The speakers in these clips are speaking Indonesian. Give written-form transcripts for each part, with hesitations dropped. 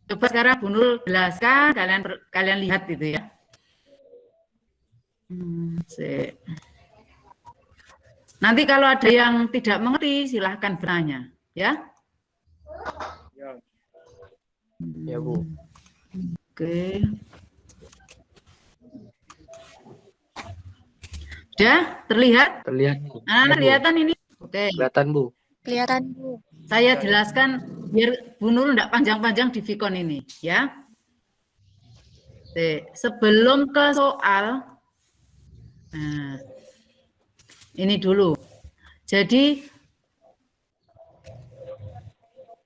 Coba sekarang Bu Nurul jelaskan, kalian lihat itu ya. Nanti kalau ada yang tidak mengerti silahkan bertanya, ya. Ya Bu. Oke. Sudah terlihat? Terlihat Bu. Anak-anak kelihatan ini? Oke. Kelihatan Bu. Kelihatan Bu. Saya jelaskan biar Bu Nurul tidak panjang-panjang di Vicon ini, ya. Oke. Sebelum ke soal, nah, ini dulu.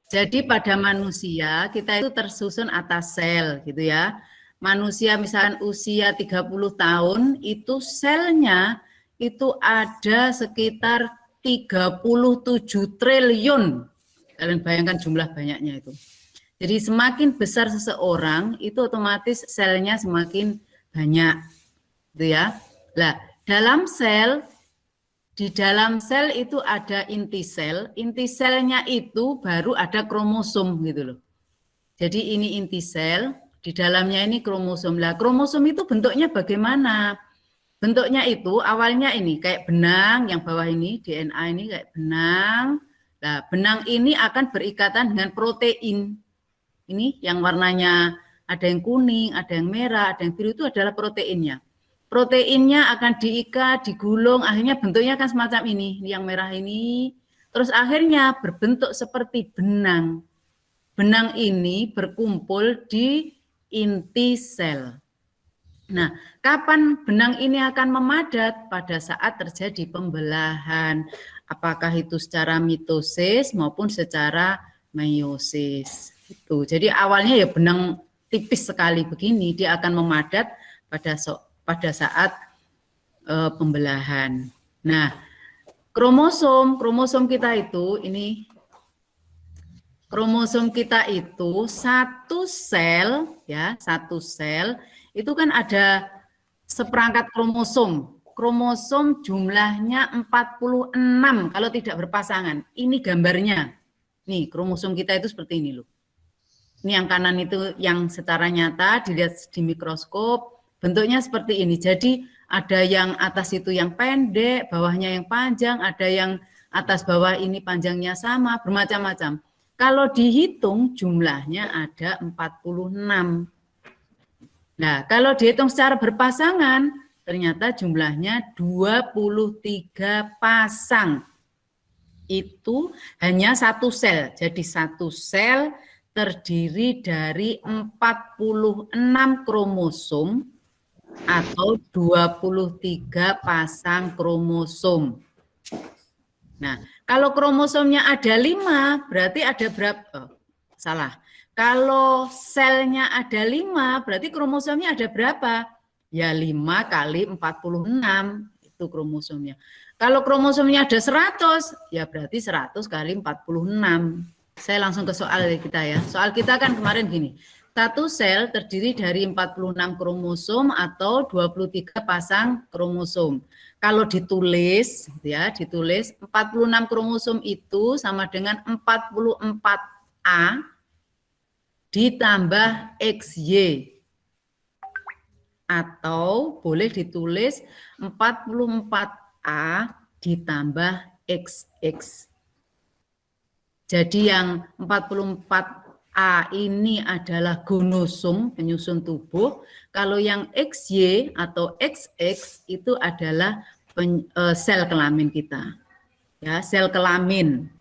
Jadi pada manusia kita itu tersusun atas sel gitu ya. Manusia misalkan usia 30 tahun itu selnya itu ada sekitar 37 triliun. Kalian bayangkan jumlah banyaknya itu. Jadi semakin besar seseorang itu otomatis selnya semakin banyak. Gitu ya. Nah, di dalam sel itu ada inti selnya itu baru ada kromosom gitu loh. Jadi ini inti sel, di dalamnya ini kromosom. Lah kromosom itu bentuknya bagaimana? Bentuknya itu awalnya ini kayak benang, yang bawah ini DNA ini kayak benang. Nah, benang ini akan berikatan dengan protein. Ini yang warnanya ada yang kuning, ada yang merah, ada yang biru, itu adalah proteinnya. Proteinnya akan diikat, digulung, akhirnya bentuknya akan semacam ini yang merah ini. Terus akhirnya berbentuk seperti benang. Benang ini berkumpul di inti sel. Nah, kapan benang ini akan memadat? Pada saat terjadi pembelahan. Apakah itu secara mitosis maupun secara meiosis. Itu. Jadi awalnya ya benang tipis sekali begini, dia akan memadat pada saat pembelahan. Nah, kromosom kita itu ini kromosom kita itu satu sel ya, satu sel itu kan ada seperangkat kromosom. Kromosom jumlahnya 46 kalau tidak berpasangan. Ini gambarnya. Nih, kromosom kita itu seperti ini loh. Ini yang kanan itu yang secara nyata dilihat di mikroskop, bentuknya seperti ini. Jadi ada yang atas itu yang pendek, bawahnya yang panjang, ada yang atas bawah ini panjangnya sama, bermacam-macam. Kalau dihitung jumlahnya ada 46. Nah, kalau dihitung secara berpasangan, ternyata jumlahnya 23 pasang. Itu hanya satu sel. Jadi satu sel terdiri dari 46 kromosom atau 23 pasang kromosom. Nah, kalau kromosomnya ada 5, berarti ada berapa? Salah. Kalau selnya ada 5, berarti kromosomnya ada berapa? Ya 5 kali 46 itu kromosomnya. Kalau kromosomnya ada 100, ya berarti 100 kali 46. Saya langsung ke soal kita ya. Soal kita kan kemarin gini. Satu sel terdiri dari 46 kromosom atau 23 pasang kromosom. Kalau ditulis ya, ditulis 46 kromosom itu sama dengan 44A ditambah XY. Atau boleh ditulis 44A ditambah XX. Jadi yang 44A ini adalah gonosom, penyusun tubuh. Kalau yang XY atau XX itu adalah sel kelamin kita. Ya, sel kelamin.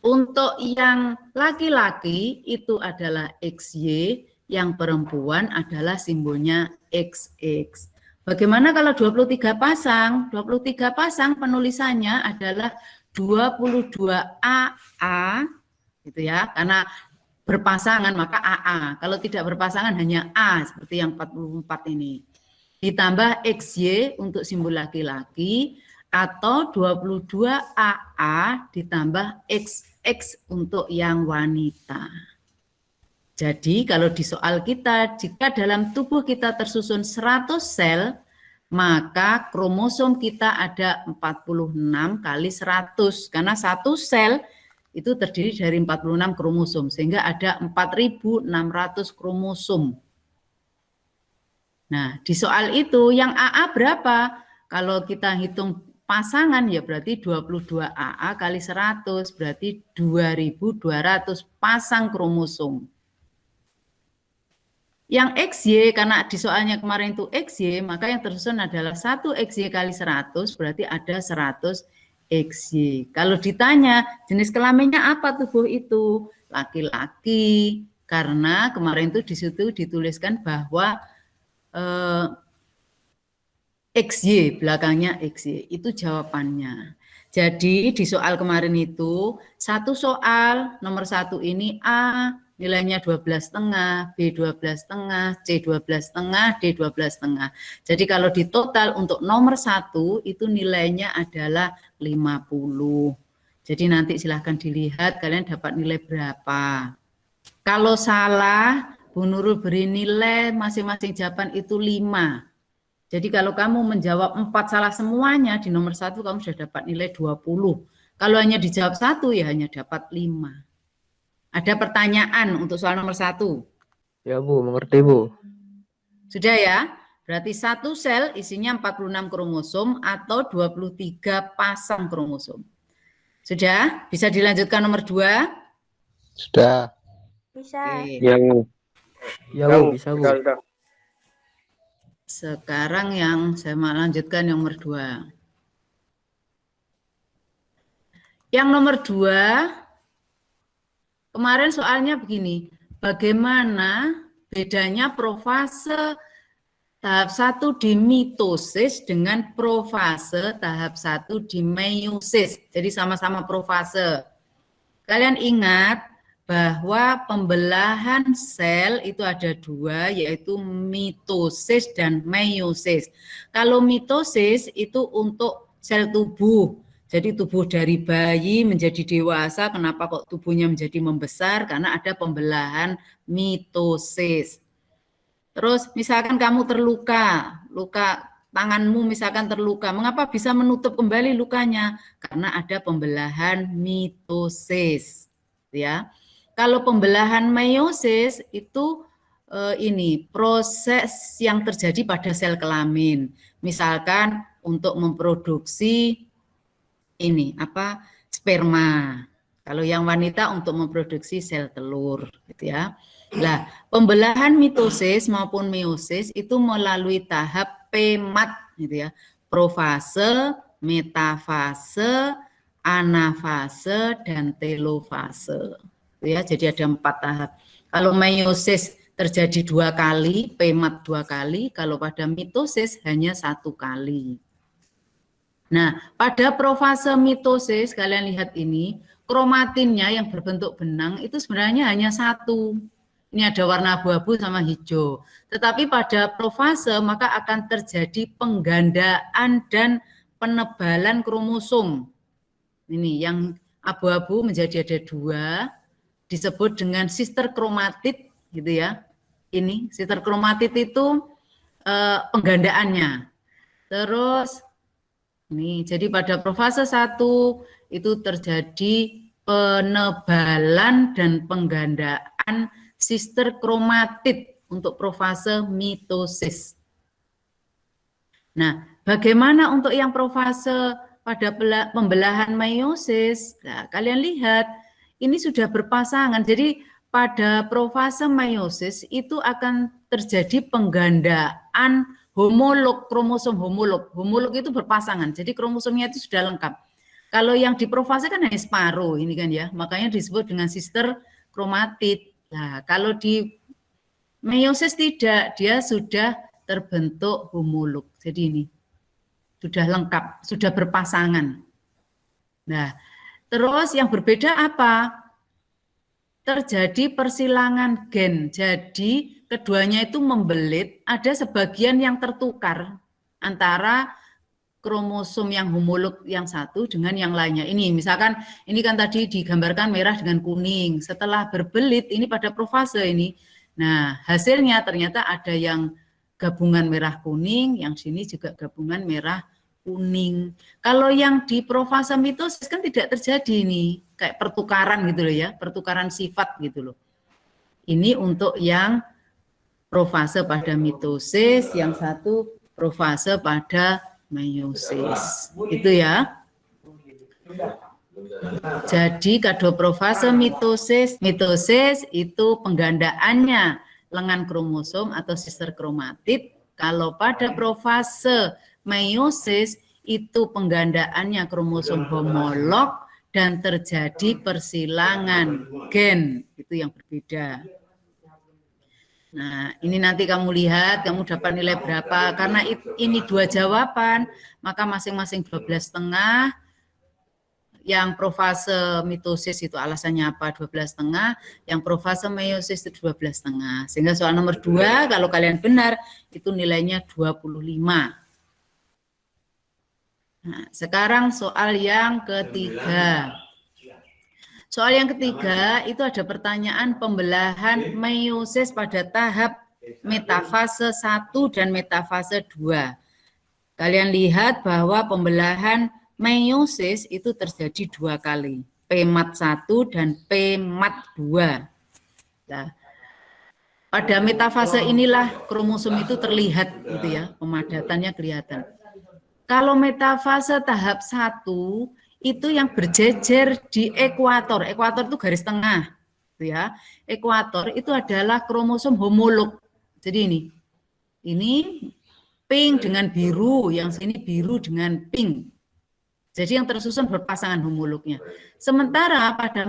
Untuk yang laki-laki itu adalah XY, yang perempuan adalah simbolnya XX. Bagaimana kalau 23 pasang? 23 pasang penulisannya adalah 22AA gitu ya, karena berpasangan maka AA. Kalau tidak berpasangan hanya A seperti yang 44 ini. Ditambah XY untuk simbol laki-laki atau 22AA ditambah XX untuk yang wanita. Jadi kalau di soal kita, jika dalam tubuh kita tersusun 100 sel, maka kromosom kita ada 46 kali 100. Karena satu sel itu terdiri dari 46 kromosom, sehingga ada 4.600 kromosom. Nah, di soal itu yang AA berapa? Kalau kita hitung pasangan ya berarti 22 AA kali 100 berarti 2.200 pasang kromosom. Yang XY karena di soalnya kemarin itu XY, maka yang tersusun adalah 1 XY kali 100 berarti ada 100 XY. Kalau ditanya jenis kelaminnya apa tubuh itu? Laki-laki. Karena kemarin itu di situ dituliskan bahwa XY, belakangnya XY, itu jawabannya. Jadi di soal kemarin itu, satu soal, nomor 1 ini A, nilainya 12,5, B 12,5, C 12,5, D 12,5. Jadi kalau di total untuk nomor 1, itu nilainya adalah 50. Jadi nanti silahkan dilihat kalian dapat nilai berapa. Kalau salah, Bu Nurul beri nilai masing-masing jawaban itu 5. Jadi kalau kamu menjawab 4 salah semuanya, di nomor 1 kamu sudah dapat nilai 20. Kalau hanya dijawab 1 ya hanya dapat 5. Ada pertanyaan untuk soal nomor 1? Ya Bu, mengerti Bu. Sudah ya? Berarti satu sel isinya 46 kromosom atau 23 pasang kromosom. Sudah? Bisa dilanjutkan nomor 2? Sudah. Bisa. Oke. Ya, Bu. Ya Bu, bisa Bu. Sekarang yang saya mau lanjutkan yang nomor 2. Yang nomor 2, kemarin soalnya begini, bagaimana bedanya profase tahap 1 di mitosis dengan profase tahap 1 di meiosis. Jadi sama-sama profase. Kalian ingat bahwa pembelahan sel itu ada 2, yaitu mitosis dan meiosis. Kalau mitosis itu untuk sel tubuh, jadi tubuh dari bayi menjadi dewasa. Kenapa kok tubuhnya menjadi membesar? Karena ada pembelahan mitosis. Terus misalkan kamu terluka, tanganmu misalkan terluka, mengapa bisa menutup kembali lukanya? Karena ada pembelahan mitosis, ya. Kalau pembelahan meiosis itu ini proses yang terjadi pada sel kelamin. Misalkan untuk memproduksi ini sperma. Kalau yang wanita untuk memproduksi sel telur, gitu ya. Nah, pembelahan mitosis maupun meiosis itu melalui tahap PMAT, gitu ya. Profase, metafase, anafase, dan telofase. Ya, jadi ada 4 tahap. Kalau meiosis terjadi 2 kali, PMAT 2 kali, kalau pada mitosis hanya 1 kali. Nah, pada profase mitosis, kalian lihat ini, kromatinnya yang berbentuk benang itu sebenarnya hanya 1. Ini ada warna abu-abu sama hijau. Tetapi pada profase maka akan terjadi penggandaan dan penebalan kromosom. Ini yang abu-abu menjadi ada 2. Disebut dengan sister kromatid, gitu ya. Ini sister kromatid itu penggandaannya. Terus ini jadi pada profase 1 itu terjadi penebalan dan penggandaan sister kromatid untuk profase mitosis. Nah, bagaimana untuk yang profase pada pembelahan meiosis? Nah, kalian lihat ini sudah berpasangan. Jadi pada profase meiosis itu akan terjadi penggandaan homolog, kromosom homolog. Homolog itu berpasangan. Jadi kromosomnya itu sudah lengkap. Kalau yang di profase kan hanya separuh ini kan ya. Makanya disebut dengan sister kromatid. Nah, kalau di meiosis tidak, dia sudah terbentuk homolog. Jadi ini sudah lengkap, sudah berpasangan. Nah, terus yang berbeda apa? Terjadi persilangan gen. Jadi keduanya itu membelit, ada sebagian yang tertukar antara kromosom yang homolog yang satu dengan yang lainnya. Ini misalkan ini kan tadi digambarkan merah dengan kuning. Setelah berbelit ini pada profase ini. Nah, hasilnya ternyata ada yang gabungan merah kuning, yang sini juga gabungan merah kuning. Kalau yang di profase mitosis kan tidak terjadi nih, kayak pertukaran gitu loh ya, pertukaran sifat gitu loh. Ini untuk yang profase pada mitosis, yang satu profase pada meiosis. Itu ya. Jadi kadoprofase mitosis itu penggandaannya lengan kromosom atau sister kromatid. Kalau pada profase meiosis itu penggandaannya kromosom homolog dan terjadi persilangan gen, itu yang berbeda. Nah, ini nanti kamu lihat, kamu dapat nilai berapa. Karena ini 2 jawaban, maka masing-masing 12,5. Yang profase mitosis itu alasannya apa? 12,5. Yang profase meiosis itu 12,5. Sehingga soal nomor 2, kalau kalian benar, itu nilainya 25. Nah, sekarang soal yang ketiga. Soal yang ketiga itu ada pertanyaan pembelahan meiosis pada tahap metafase 1 dan metafase 2. Kalian lihat bahwa pembelahan meiosis itu terjadi 2 kali, PMAT 1 dan PMAT 2. Nah, pada metafase inilah kromosom itu terlihat gitu ya, pemadatannya kelihatan. Kalau metafase tahap 1 itu yang berjejer di ekuator. Ekuator itu garis tengah, gitu ya. Ekuator itu adalah kromosom homolog. Jadi ini pink dengan biru, yang sini biru dengan pink. Jadi yang tersusun berpasangan homolognya. Sementara pada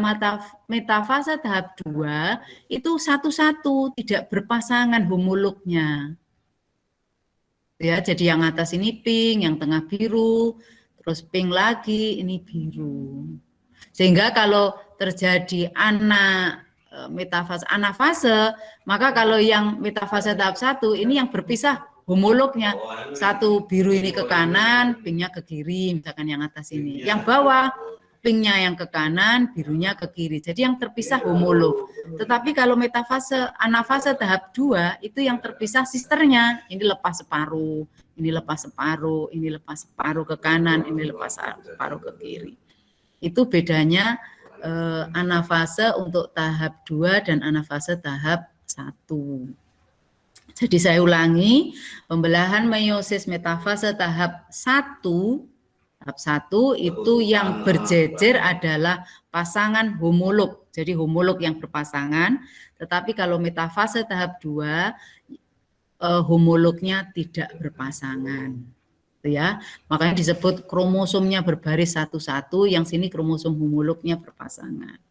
metafase tahap 2 itu satu-satu tidak berpasangan homolognya. Ya, jadi yang atas ini pink, yang tengah biru, terus pink lagi, ini biru. Sehingga kalau terjadi metafase anafase, maka kalau yang metafase tahap 1 ini yang berpisah homolognya. Satu biru ini ke kanan, pinknya ke kiri, misalkan yang atas ini. Yang bawah pinknya yang ke kanan, birunya ke kiri. Jadi yang terpisah homolog. Tetapi kalau metafase anafase tahap 2 itu yang terpisah sisternya. Ini lepas separuh, ini lepas separuh, ini lepas separuh ke kanan, ini lepas separuh ke kiri. Itu bedanya anafase untuk tahap 2 dan anafase tahap 1. Jadi saya ulangi, pembelahan meiosis metafase tahap 1, tahap 1 itu yang berjejer adalah pasangan homolog. Jadi homolog yang berpasangan, tetapi kalau metafase tahap 2 homolognya tidak berpasangan. Ya, makanya disebut kromosomnya berbaris satu-satu, yang sini kromosom homolognya berpasangan.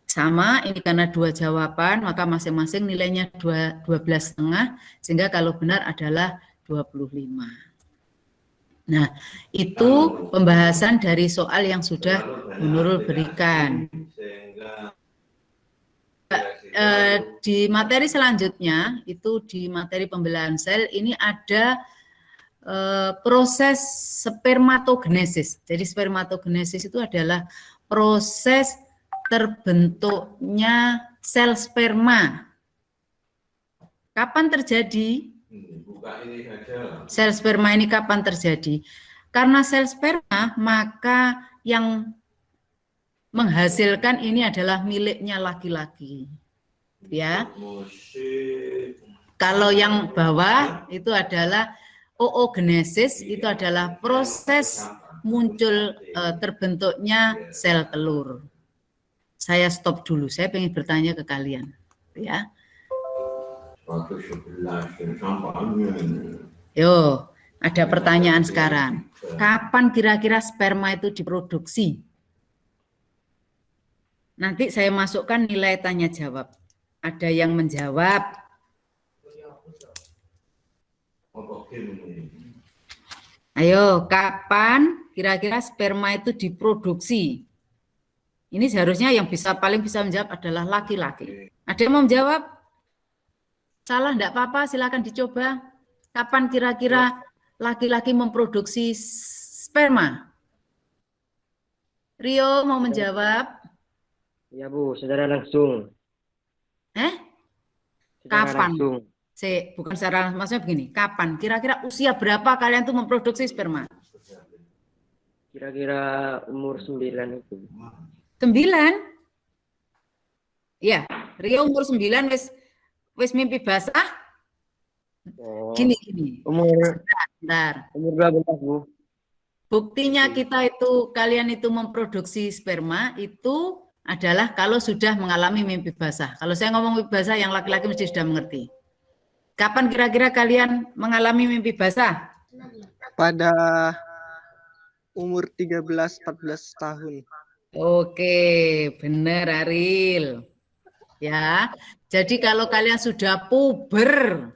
Sama, ini karena 2 jawaban, maka masing-masing nilainya 12,5, sehingga kalau benar adalah 25. Nah, itu pembahasan dari soal yang sudah Bu Nurul berikan. Di materi selanjutnya, itu di materi pembelahan sel, ini ada proses spermatogenesis. Jadi spermatogenesis itu adalah proses terbentuknya sel sperma. Kapan terjadi? Sel sperma ini kapan terjadi? Karena sel sperma, maka yang menghasilkan ini adalah miliknya laki-laki. Ya. Kalau yang bawah itu adalah oogenesis, itu adalah proses muncul terbentuknya sel telur. Saya stop dulu, saya ingin bertanya ke kalian, ya. Yo, ada pertanyaan sekarang. Kapan kira-kira sperma itu diproduksi? Nanti saya masukkan nilai tanya jawab. Ada yang menjawab. Ayo, kapan kira-kira sperma itu diproduksi? Ini seharusnya yang paling bisa menjawab adalah laki-laki. Ada yang mau menjawab? Salah, enggak apa-apa, silakan dicoba. Kapan kira-kira laki-laki memproduksi sperma? Rio mau menjawab? Ya Bu, secara langsung. Kapan? Langsung. Bukan secara, maksudnya begini, kapan? Kira-kira usia berapa kalian tuh memproduksi sperma? Kira-kira umur 9 itu. 9? Ya, Rio umur 9 wis mimpi basah. Oh, Gini. umur Bentar. umur 12, Bu. Buktinya kita itu, kalian itu memproduksi sperma itu adalah kalau sudah mengalami mimpi basah. Kalau saya ngomong mimpi basah, yang laki-laki mesti sudah mengerti. Kapan kira-kira kalian mengalami mimpi basah? Pada umur 13-14 tahun. Oke, benar Aril. Ya, jadi kalau kalian sudah puber,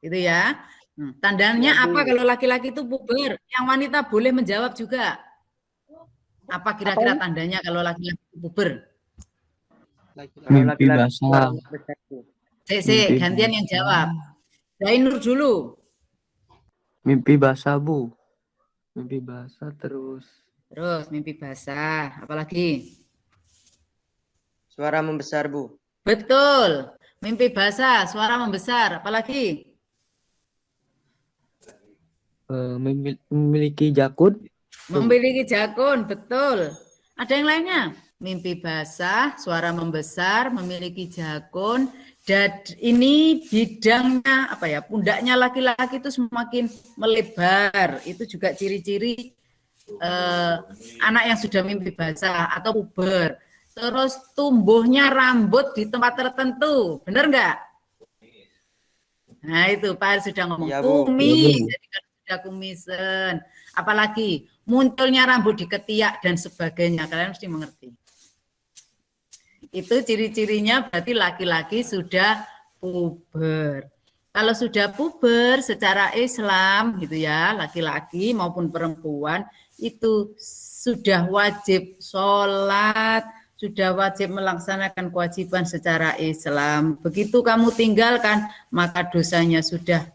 gitu ya. Tandanya apa kalau laki-laki itu puber? Yang wanita boleh menjawab juga. Apa kira-kira tandanya kalau laki-laki puber? Mimpi basah. Gantian yang jawab. Zainur dulu. Mimpi basah, Bu. Mimpi basah terus. Terus mimpi basah. Apalagi? Suara membesar, Bu. Betul. Mimpi basah, suara membesar. Apalagi? Memiliki jakun. Memiliki jakun, betul. Ada yang lainnya? Mimpi basah, suara membesar, memiliki jakun. Dan ini bidangnya apa ya? Pundaknya laki-laki itu semakin melebar. Itu juga ciri-ciri anak yang sudah mimpi basah atau puber. Terus tumbuhnya rambut di tempat tertentu, benar nggak? Nah itu Pak Ari sudah ngomong, Ya, Bu. kumis, jadi kan sudah kumisen. Apalagi munculnya rambut di ketiak dan sebagainya, kalian mesti mengerti. Itu ciri-cirinya berarti laki-laki sudah puber. Kalau sudah puber secara Islam gitu ya, laki-laki maupun perempuan itu sudah wajib sholat, sudah wajib melaksanakan kewajiban secara Islam. Begitu kamu tinggalkan, maka dosanya sudah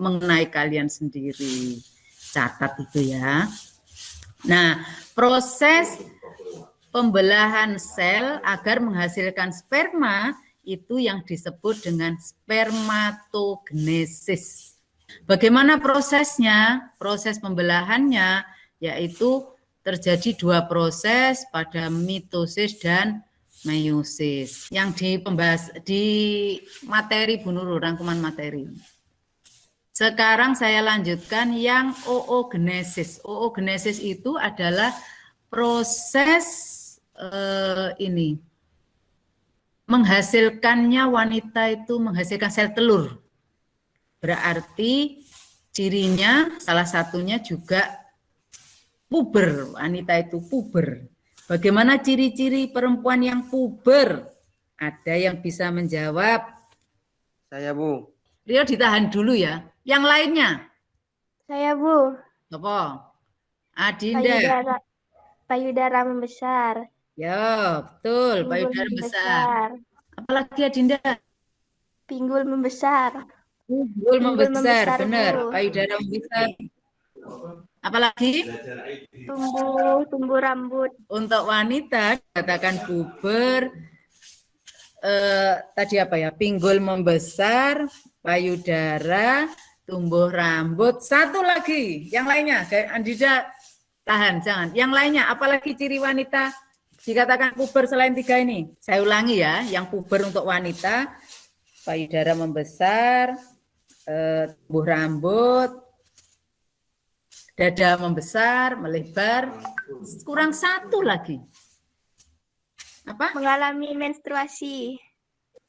mengenai kalian sendiri. Catat itu ya. Nah, proses pembelahan sel agar menghasilkan sperma itu yang disebut dengan spermatogenesis. Bagaimana prosesnya? Proses pembelahannya yaitu terjadi 2 proses pada mitosis dan meiosis. Yang di materi Bu Nurul, rangkuman materi. Sekarang saya lanjutkan yang oogenesis. Oogenesis itu adalah proses menghasilkannya wanita itu menghasilkan sel telur. Berarti cirinya salah satunya juga puber, wanita itu puber. Bagaimana ciri-ciri perempuan yang puber? Ada yang bisa menjawab? Saya, Bu. Rio ditahan dulu ya. Yang lainnya? Saya, Bu. Apa? Adinda. Payudara membesar. Ya, betul. Payudara besar. Apalagi Adinda? Pinggul membesar. Pinggul membesar, benar. Payudara membesar. Apalagi? Tumbuh rambut. Untuk wanita dikatakan puber. Tadi apa ya? Pinggul membesar, payudara, tumbuh rambut. Satu lagi, yang lainnya. Andida, tahan, jangan. Yang lainnya, apalagi ciri wanita dikatakan puber selain 3 ini? Saya ulangi ya, yang puber untuk wanita, payudara membesar, tumbuh rambut, dada membesar, melebar, kurang 1 lagi. Apa? Mengalami menstruasi.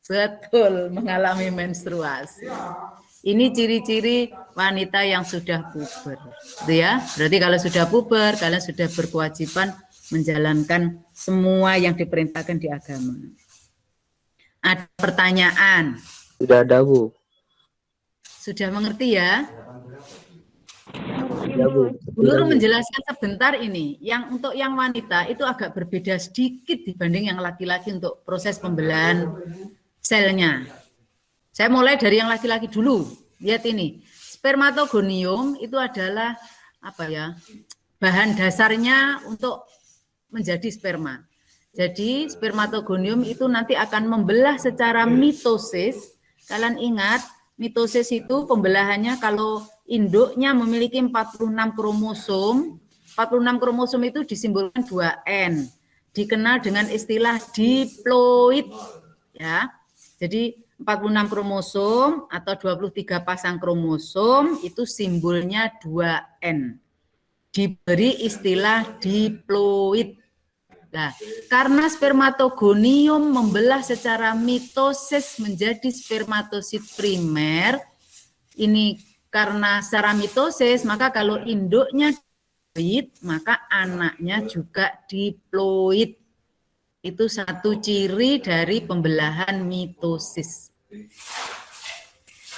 Betul, mengalami menstruasi. Ini ciri-ciri wanita yang sudah puber. Itu ya. Berarti kalau sudah puber, kalian sudah berkewajiban menjalankan semua yang diperintahkan di agama. Ada pertanyaan? Sudah ada, Bu. Sudah mengerti ya? Ya, Bu. Guru menjelaskan sebentar ini. Untuk yang wanita itu agak berbeda sedikit dibanding yang laki-laki untuk proses pembelahan selnya. Saya mulai dari yang laki-laki dulu. Lihat ini. Spermatogonium itu adalah apa ya? Bahan dasarnya untuk menjadi sperma. Jadi spermatogonium itu nanti akan membelah secara mitosis Kalian ingat, mitosis itu pembelahannya kalau induknya memiliki 46 kromosom. 46 kromosom itu disimbolkan 2N. Dikenal dengan istilah diploid. Ya. Jadi 46 kromosom atau 23 pasang kromosom itu simbolnya 2N. Diberi istilah diploid. Nah, karena spermatogonium membelah secara mitosis menjadi spermatosit primer, ini karena secara mitosis, maka kalau induknya diploid, maka anaknya juga diploid. Itu satu ciri dari pembelahan mitosis.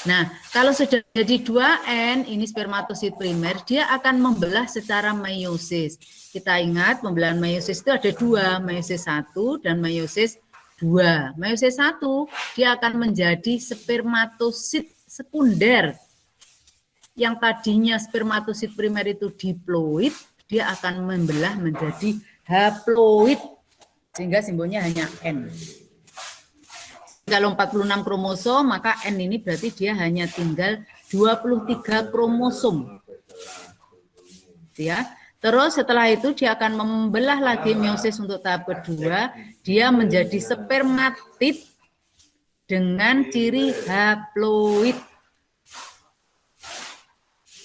Nah, kalau sudah jadi 2N, ini spermatosit primer, dia akan membelah secara meiosis. Kita ingat pembelahan meiosis itu ada dua, meiosis 1 dan meiosis 2. Meiosis 1, dia akan menjadi spermatosit sekunder. Yang tadinya spermatosit primer itu diploid, dia akan membelah menjadi haploid. Sehingga simbolnya hanya N. Kalau 46 kromosom, maka N ini berarti dia hanya tinggal 23 kromosom. Ya. Terus setelah itu dia akan membelah lagi meiosis untuk tahap kedua, dia menjadi spermatid dengan ciri haploid.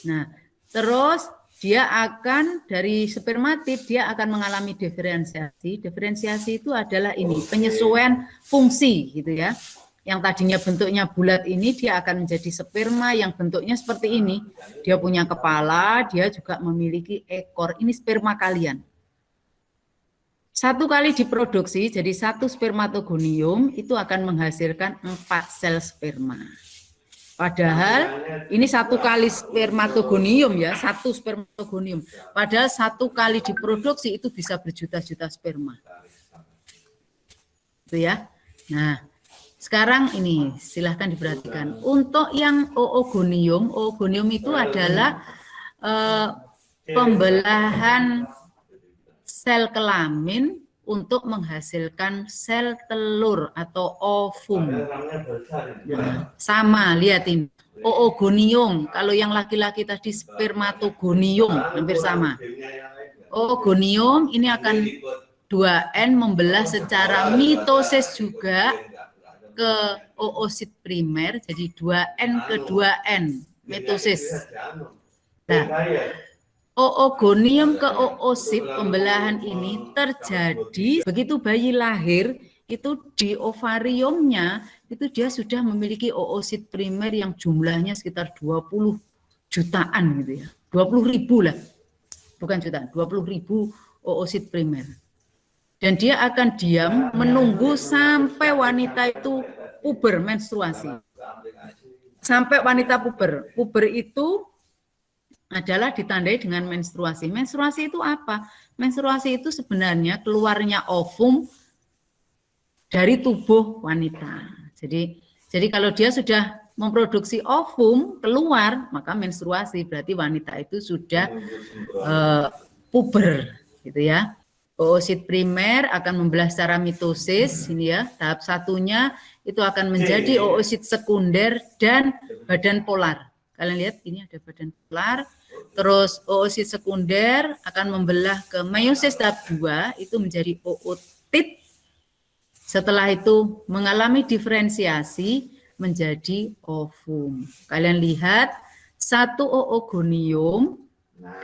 Nah, terus dia akan dari spermatid dia akan mengalami diferensiasi. Diferensiasi itu adalah ini penyesuaian fungsi gitu ya. Yang tadinya bentuknya bulat ini dia akan menjadi sperma yang bentuknya seperti ini. Dia punya kepala, dia juga memiliki ekor. Ini sperma kalian. Satu kali diproduksi jadi satu spermatogonium itu akan menghasilkan 4 sel sperma. Padahal ini satu kali spermatogonium ya, satu spermatogonium. Padahal satu kali diproduksi itu bisa berjuta-juta sperma. Itu ya. Nah, sekarang ini silahkan diperhatikan. Untuk yang oogonium, oogonium itu adalah pembelahan sel kelamin untuk menghasilkan sel telur atau ovum. Nah, sama, lihat ini. Oogonium, kalau yang laki-laki tadi spermatogonium, hampir sama. Oogonium ini akan 2N membelah secara mitosis juga ke oosit primer, jadi 2N ke 2N, mitosis. Nah, oogonium ke oosit pembelahan ini terjadi begitu bayi lahir itu di ovariumnya itu dia sudah memiliki oosit primer yang jumlahnya sekitar 20 jutaan gitu ya. 20.000 lah. Bukan jutaan, 20.000 oosit primer. Dan dia akan diam menunggu sampai wanita itu puber menstruasi. Sampai wanita puber. Puber itu adalah ditandai dengan menstruasi. Menstruasi itu apa? Menstruasi itu sebenarnya keluarnya ovum dari tubuh wanita. Jadi kalau dia sudah memproduksi ovum keluar, maka menstruasi berarti wanita itu sudah puber, gitu ya. Oosit primer akan membelah secara mitosis, ini ya. Tahap satunya itu akan menjadi oosit sekunder dan badan polar. Kalian lihat ini ada badan polar. Terus oosit sekunder akan membelah ke meiosis tahap 2 itu menjadi ootit. Setelah itu mengalami diferensiasi menjadi ovum. Kalian lihat satu oogonium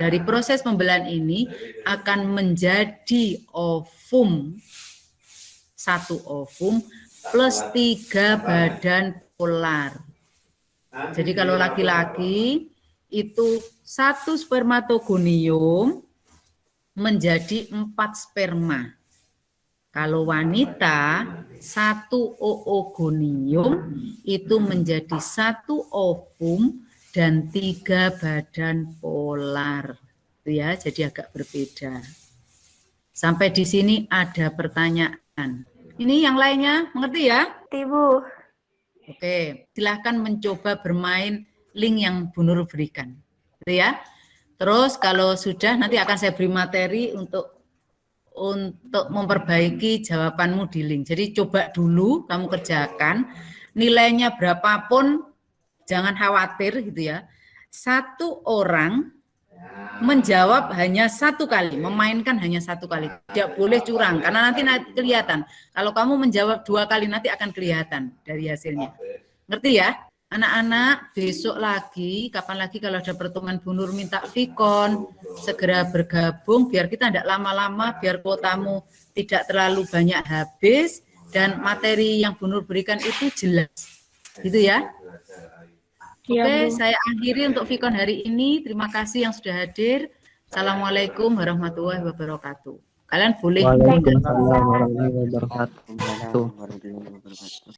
dari proses pembelahan ini akan menjadi ovum. Satu ovum plus 3 badan polar. Jadi kalau laki-laki itu satu spermatogonium menjadi 4 sperma. Kalau wanita, satu oogonium itu menjadi satu ovum dan 3 badan polar. Itu ya, jadi agak berbeda. Sampai di sini ada pertanyaan. Ini yang lainnya, mengerti ya? Ibu. Oke, silahkan mencoba bermain link yang Bu Nur berikan. Gitu ya. Terus kalau sudah nanti akan saya beri materi untuk memperbaiki jawabanmu di link. Jadi coba dulu kamu kerjakan. nilainya berapapun, jangan khawatir gitu ya. Satu orang menjawab hanya satu kali, memainkan hanya satu kali. Tidak boleh curang, karena nanti kelihatan. Kalau kamu menjawab 2 kali, nanti akan kelihatan dari hasilnya. Ngerti ya? Anak-anak, besok lagi, kapan lagi kalau ada pertemuan Bu Nur minta Vicon, segera bergabung, biar kita tidak lama-lama, biar kuotamu tidak terlalu banyak habis, dan materi yang Bu Nur berikan itu jelas. Gitu ya? Oke, saya akhiri untuk Vicon hari ini. Terima kasih yang sudah hadir. Assalamualaikum warahmatullahi wabarakatuh. Kalian boleh. Waalaikumsalam warahmatullahi wabarakatuh. Waalaikumsalam warahmatullahi wabarakatuh.